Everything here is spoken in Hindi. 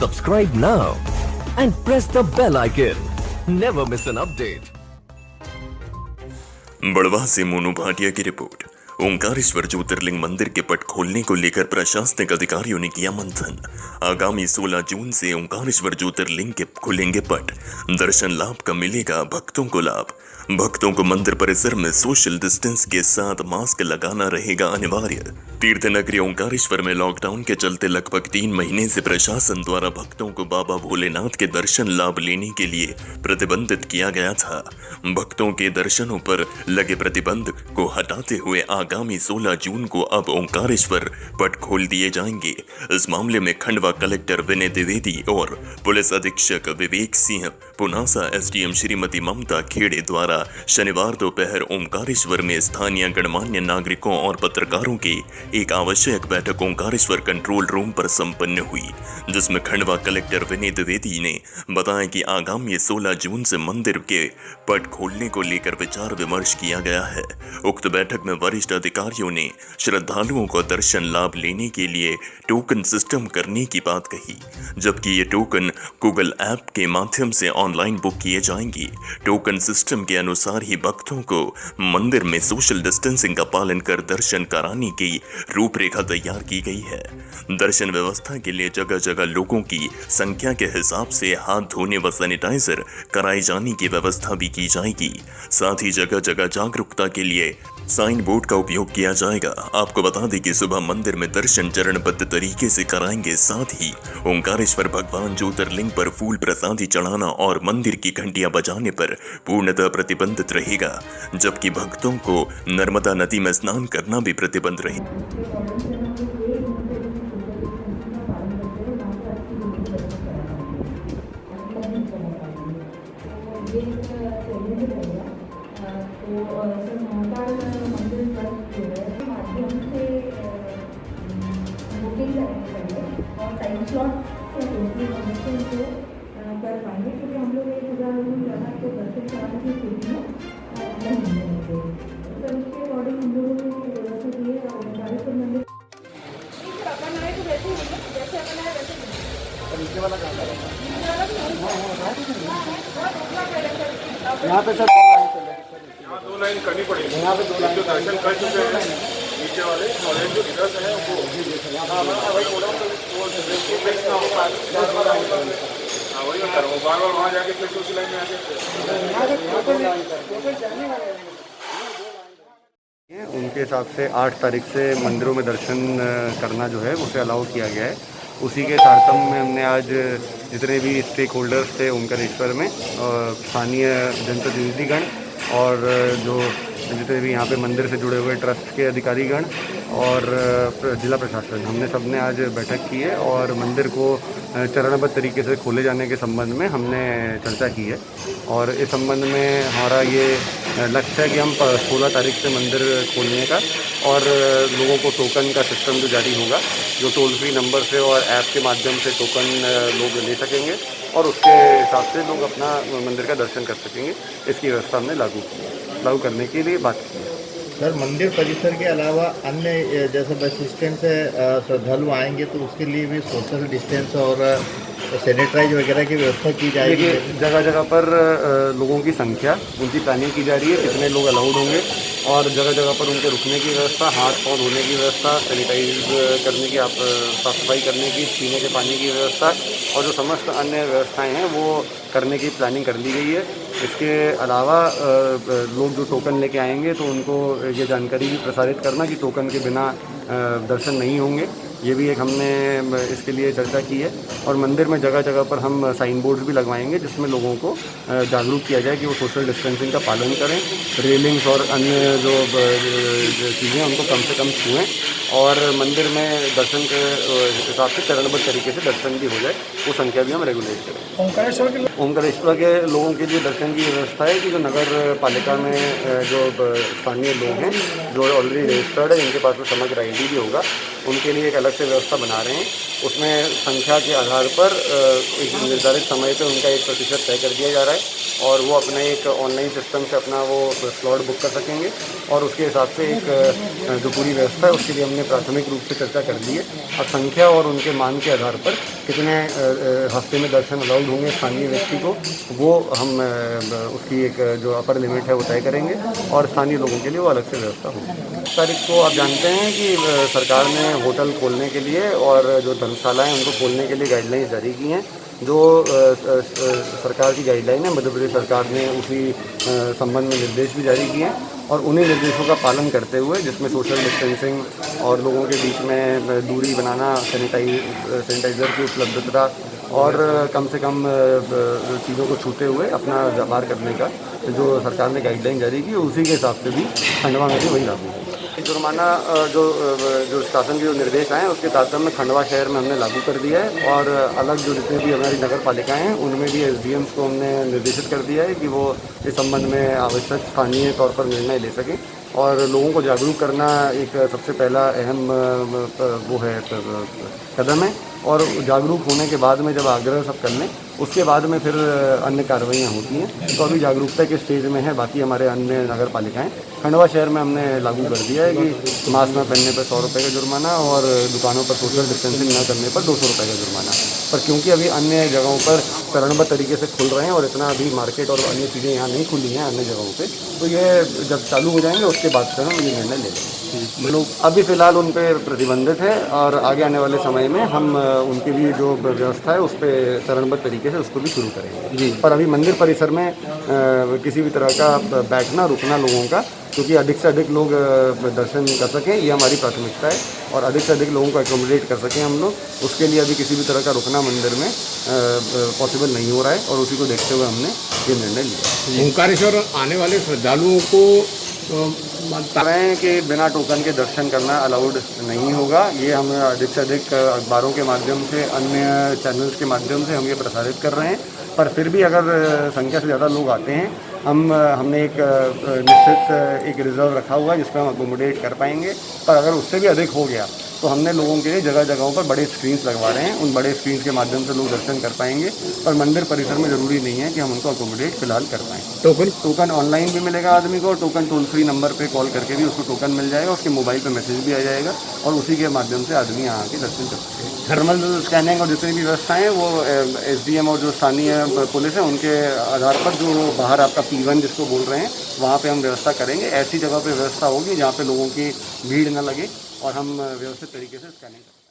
Subscribe now and press the bell icon. Never miss an update. बड़वा से मोनू भाटिया की रिपोर्ट। ओंकारेश्वर ज्योतिर्लिंग मंदिर के पट खोलने को लेकर प्रशासनिक अधिकारियों ने किया मंथन। आगामी 16 जून से ओंकारेश्वर ज्योतिर्लिंग के खुलेंगे पट। दर्शन लाभ का मिलेगा भक्तों को लाभ। भक्तों को मंदिर परिसर में सोशल डिस्टेंस के साथ मास्क लगाना रहेगा अनिवार्य। तीर्थ नगरी ओंकारेश्वर में लॉकडाउन के चलते लगभग 3 महीने से प्रशासन द्वारा भक्तों को बाबा भोलेनाथ के दर्शन लाभ लेने के लिए प्रतिबंधित किया गया था। भक्तों के दर्शनों पर लगे प्रतिबंध को हटाते हुए आगामी 16 जून को अब ओंकारेश्वर पट खोल दिए जाएंगे। इस मामले में खंडवा कलेक्टर विनय द्विवेदी और पुलिस अधीक्षक विवेक सिंह पुनासा एसडीएम श्रीमती ममता खेड़े द्वारा शनिवार दोपहर ओंकारेश्वर में स्थानीय गणमान्य नागरिकों और पत्रकारों की एक आवश्यक बैठक ओंकारेश्वर कंट्रोल रूम पर संपन्न हुई, जिसमें खंडवा कलेक्टर विनय द्विवेदी ने बताया कि आगामी 16 जून से मंदिर के पट खोलने को लेकर विचार विमर्श किया गया है। उक्त बैठक में वरिष्ठ अधिकारियों ने श्रद्धालुओं को दर्शन लाभ लेने के लिए टोकन सिस्टम करने की बात कही, जबकि ये टोकन गूगल ऐप के माध्यम से ऑनलाइन बुक किए जाएंगे। टोकन सिस्टम के अनुसार ही भक्तों को मंदिर में सोशल डिस्टेंसिंग का पालन कर दर्शन कराने की रूपरेखा तैयार की गई है। दर्शन व्यवस्था के लिए जगह जगह लोगों की संख्या के हिसाब से हाथ धोने व सैनिटाइजर कराए जाने की व्यवस्था भी की जाएगी। साथ ही जगह जगह जागरूकता के लिए साइन बोर्ड का उपयोग किया जाएगा। आपको बता दें कि सुबह मंदिर में दर्शन चरणबद्ध तरीके से कराएंगे। साथ ही ओंकारेश्वर भगवान ज्योतिर्लिंग पर फूल प्रसादी चढ़ाना और मंदिर की घंटियां बजाने पर पूर्णतः प्रतिबंधित रहेगा, जबकि भक्तों को नर्मदा नदी में स्नान करना भी प्रतिबंध रहेगा। तो सर महाकाल मंदिर ट्रस्ट जो है माध्यम से बुकिंग करेंगे और टाइम स्लॉट दूसरी कनेक्शन को कर पाएंगे, क्योंकि हम लोग 1000 लोगों ज़्यादा को दर्शन कराने की स्थिति में नहीं होंगे। सर उसके अकॉर्डिंग हम लोगों ने व्यवस्था दी है। ओंकारेश्वर मंदिर अपन आए तो वैसे ही जैसे अपन आए वैसे नीचे वाला यहाँ पे सर दो लाइन करनी पड़ेगी। यहाँ पे 2 लाइन जो दर्शन कर चुके हैं नीचे वाले और जो इधर से है वो वही बता रहा हूँ। बार बार वहाँ जाके फिर उसी लाइन में आके उनके हिसाब से 8 तारीख से मंदिरों में दर्शन करना जो है उसे अलाउ किया गया है। उसी के तारतम्य में हमने आज जितने भी स्टेक होल्डर्स थे ओंकारेश्वर में स्थानीय जनप्रतिनिधिगण और जो जितने भी यहाँ पे मंदिर से जुड़े हुए ट्रस्ट के अधिकारीगण और जिला प्रशासन, हमने सबने आज बैठक की है और मंदिर को चरणबद्ध तरीके से खोले जाने के संबंध में हमने चर्चा की है। और इस संबंध में हमारा ये लक्ष्य है कि हम 16 तारीख से मंदिर खोलने का और लोगों को टोकन का सिस्टम जो जारी होगा, जो टोल फ्री नंबर से और ऐप के माध्यम से टोकन लोग ले सकेंगे और उसके हिसाब से लोग अपना मंदिर का दर्शन कर सकेंगे। इसकी व्यवस्था हमने लागू करने के लिए बात की है। सर मंदिर परिसर के अलावा अन्य जैसे बस स्टैंड से श्रद्धालु आएंगे तो उसके लिए भी सोशल डिस्टेंस और सैनिटाइज वगैरह की व्यवस्था की जाएगी। जगह जगह पर लोगों की संख्या उनकी प्लानिंग की जा रही है, कितने लोग अलाउड होंगे और जगह जगह पर उनके रुकने की व्यवस्था, हाथ पाँव धोने की व्यवस्था, सैनिटाइज करने की, साफ सफाई करने की, पीने के पानी की व्यवस्था और जो समस्त अन्य व्यवस्थाएं हैं वो करने की प्लानिंग कर ली गई है। इसके अलावा लोग जो टोकन लेके आएंगे तो उनको ये जानकारी भी प्रसारित करना कि टोकन के बिना दर्शन नहीं होंगे, ये भी एक हमने इसके लिए चर्चा की है। और मंदिर में जगह जगह पर हम साइन बोर्ड भी लगवाएंगे जिसमें लोगों को जागरूक किया जाए कि वो सोशल डिस्टेंसिंग का पालन करें, रेलिंग्स और अन्य जो चीज़ें हैं उनको कम से कम छुएँ और मंदिर में दर्शन के हिसाब से चरणबद्ध तरीके से दर्शन भी हो जाए, वो संख्या भी हम रेगुलेट करें। ओंकारेश्वर के लोगों के लिए दर्शन की व्यवस्था है कि जो नगर पालिका में जो स्थानीय लोग हैं जो ऑलरेडी रजिस्टर्ड है, जिनके पास में समग्र ID भी होगा, उनके लिए एक अलग से व्यवस्था बना रहे हैं। उसमें संख्या के आधार पर एक निर्धारित समय पे उनका 1% तय कर दिया जा रहा है और वो अपने एक ऑनलाइन सिस्टम से अपना वो स्लॉट बुक कर सकेंगे और उसके हिसाब से एक जो पूरी व्यवस्था है उसके लिए हमने प्राथमिक रूप से चर्चा कर ली है। अब संख्या और उनके मान के आधार पर कितने हफ्ते में दर्शन अलाउड होंगे स्थानीय व्यक्ति को, वो हम उसकी एक जो अपर लिमिट है वो तय करेंगे और स्थानीय लोगों के लिए वो अलग से व्यवस्था होगी। इस तारीख को आप जानते हैं कि सरकार ने होटल खोलने के लिए और जो धर्मशालाएँ उनको खोलने के लिए गाइडलाइंस जारी की हैं। जो सरकार की गाइडलाइन है, मध्य प्रदेश सरकार ने उसी संबंध में निर्देश भी जारी किए हैं और उन्हीं निर्देशों का पालन करते हुए, जिसमें सोशल डिस्टेंसिंग और लोगों के बीच में दूरी बनाना, सैनिटाइज़र की उपलब्धता और कम से कम चीज़ों को छूते हुए अपना व्यापार करने का जो सरकार ने गाइडलाइन जारी की, उसी के हिसाब से भी खंडवा में भी वही लागू है। जुर्माना जो शासन के जो निर्देश आए हैं उसके तारतम्य में खंडवा शहर में हमने लागू कर दिया है और अलग जो जितने भी हमारी नगर पालिकाएँ हैं उनमें भी एसडीएम्स को हमने निर्देशित कर दिया है कि वो इस संबंध में आवश्यक स्थानीय तौर पर निर्णय ले सकें और लोगों को जागरूक करना एक सबसे पहला अहम वो है कदम है और जागरूक होने के बाद में जब आग्रह सब कर लें उसके बाद में फिर अन्य कार्रवाइयाँ होती हैं। तो अभी जागरूकता के स्टेज में है, बाकी हमारे अन्य नगर पालिकाएँ। खंडवा शहर में हमने लागू कर दिया है कि मास्क न पहनने पर 100 रुपये का जुर्माना और दुकानों पर सोशल डिस्टेंसिंग न करने पर 200 रुपये का जुर्माना। पर क्योंकि अभी अन्य जगहों पर चरणबद्ध तरीके से खुल रहे हैं और इतना अभी मार्केट और अन्य चीज़ें यहाँ नहीं खुली हैं अन्य जगहों पर, तो ये जब चालू हो जाएंगे उसके बाद फिर हम ये निर्णय ले लेंगे। लोग अभी फ़िलहाल उन पर प्रतिबंधित है और आगे आने वाले समय में हम उनके लिए जो व्यवस्था है उस पर चरणबद्ध तरीके से उसको भी शुरू करेंगे जी। पर अभी मंदिर परिसर में किसी भी तरह का बैठना रुकना लोगों का, क्योंकि अधिक से अधिक लोग दर्शन कर सकें ये हमारी प्राथमिकता है और अधिक से अधिक लोगों को एकोमोडेट कर सकें हम लोग, उसके लिए अभी किसी भी तरह का रुकना मंदिर में पॉसिबल नहीं हो रहा है और उसी को देखते हुए हमने ये निर्णय लिया। ओंकारेश्वर आने वाले श्रद्धालुओं को रहे हैं कि बिना टोकन के दर्शन करना अलाउड नहीं होगा। ये हम अधिक से अधिक अखबारों के माध्यम से, अन्य चैनल्स के माध्यम से हम ये प्रसारित कर रहे हैं। पर फिर भी अगर संख्या से ज़्यादा लोग आते हैं, हमने एक निश्चित एक रिज़र्व रखा हुआ है जिस पर हम अकोमोडेट कर पाएंगे। पर अगर उससे भी अधिक हो गया तो हमने लोगों के लिए जगह जगहों पर बड़े स्क्रीन्स लगवा रहे हैं। उन बड़े स्क्रीन्स के माध्यम से लोग दर्शन कर पाएंगे। पर मंदिर परिसर में ज़रूरी नहीं है कि हम उनको अकोमोडेट फिलहाल कर पाएँ। टोकन ऑनलाइन भी मिलेगा आदमी को, टोकन टोल फ्री नंबर पे कॉल करके भी उसको टोकन मिल जाएगा, उसके मोबाइल पे मैसेज भी आ जाएगा और उसी के माध्यम से आदमी यहाँ आके दर्शन कर सकते हैं। थर्मल स्कैनिंग और जितनी भी व्यवस्थाएँ वो एसडीएम और जो स्थानीय पुलिस है उनके आधार पर जो बाहर आपका P1 जिसको बोल रहे हैं वहाँ पे हम व्यवस्था करेंगे। ऐसी जगह पे व्यवस्था होगी जहाँ पे लोगों की भीड़ न लगे और हम व्यवस्थित तरीके से स्कैनिंग करें।